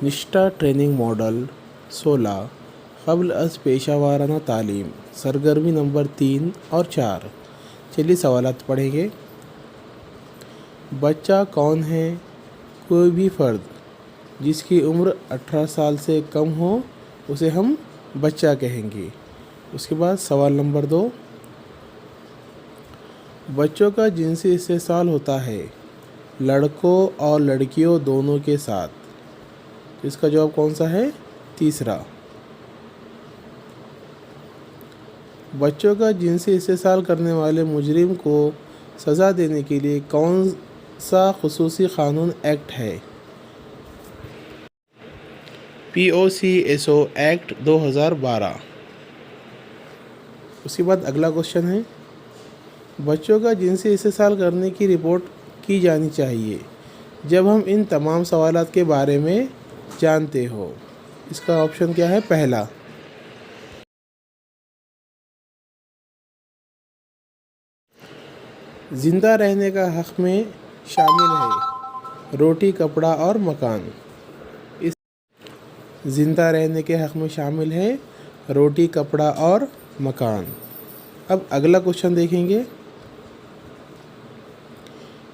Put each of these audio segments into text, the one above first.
نشٹا training model 16 قبل از پیشہ وارانہ تعلیم سرگرمی نمبر 3 اور 4۔ چلیے سوالات پڑھیں گے۔ بچہ کون ہے؟ کوئی بھی فرد جس کی عمر 18 سال سے کم ہو اسے ہم بچہ کہیں گے۔ اس کے بعد سوال نمبر 2، بچوں کا جنسی استحصال ہوتا ہے لڑکوں اور لڑکیوں دونوں کے ساتھ۔ اس کا جواب کون سا ہے؟ تیسرا۔ بچوں کا جنسی استحصال کرنے والے مجرم کو سزا دینے کے لیے کون سا خصوصی قانون ایکٹ ہے؟ POCSO act 2012۔ اس کے بعد اگلا کوشچن ہے، بچوں کا جنسی استحصال کرنے کی رپورٹ کی جانی چاہیے جب ہم ان تمام سوالات کے بارے میں جانتے ہو۔ اس کا آپشن کیا ہے؟ پہلا، زندہ رہنے کا حق میں شامل ہے روٹی، کپڑا اور مکان۔ اس زندہ رہنے کے حق میں شامل ہے روٹی، کپڑا اور مکان۔ اب اگلا کوشچن دیکھیں گے،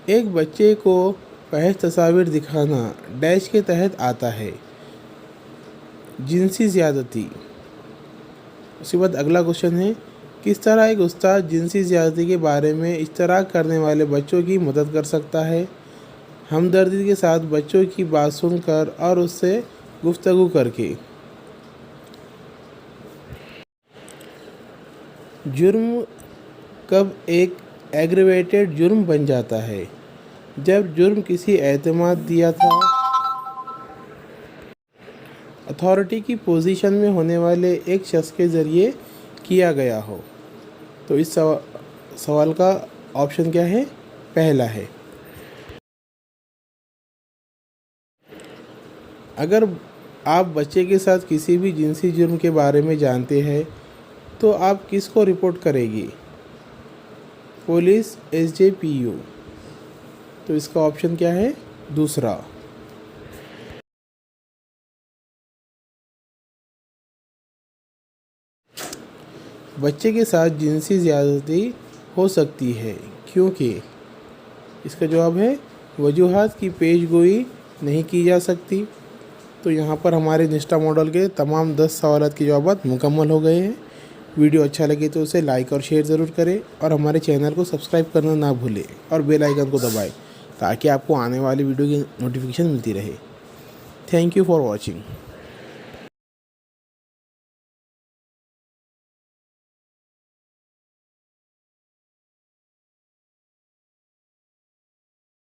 ایک بچے کو محض تصاویر دکھانا ڈیش کے تحت آتا ہے؟ جنسی زیادتی۔ اس کے بعد اگلا کوشچن ہے، کس طرح ایک استاد جنسی زیادتی کے بارے میں اشتراک کرنے والے بچوں کی مدد کر سکتا ہے؟ ہمدردی کے ساتھ بچوں کی بات سن کر اور اس سے گفتگو کر کے۔ جرم کب ایک ایگریویٹڈ جرم بن جاتا ہے؟ جب جرم کسی اعتماد دیا تھا اتھارٹی کی پوزیشن میں ہونے والے ایک شخص کے ذریعے کیا گیا ہو۔ تو اس سوال کا آپشن کیا ہے؟ پہلا ہے۔ اگر آپ بچے کے ساتھ کسی بھی جنسی جرم کے بارے میں جانتے ہیں تو آپ کس کو رپورٹ کریں گی؟ Police, SJPU۔ تو اس کا آپشن کیا ہے؟ دوسرا۔ بچے کے ساتھ جنسی زیادتی ہو سکتی ہے کیونکہ اس کا جواب ہے وجوہات کی پیش گوئی نہیں کی جا سکتی۔ تو یہاں پر ہمارے نشٹا ماڈل کے تمام 10 سوالات کے جوابات مکمل ہو گئے ہیں۔ ویڈیو اچھا لگے تو اسے لائک اور شیئر ضرور کریں اور ہمارے چینل کو سبسکرائب کرنا نہ بھولیں اور بیل آئیکن کو دبائیں تاکہ آپ کو آنے والی ویڈیو کی نوٹیفیکیشن ملتی رہے۔ Thank you for watching.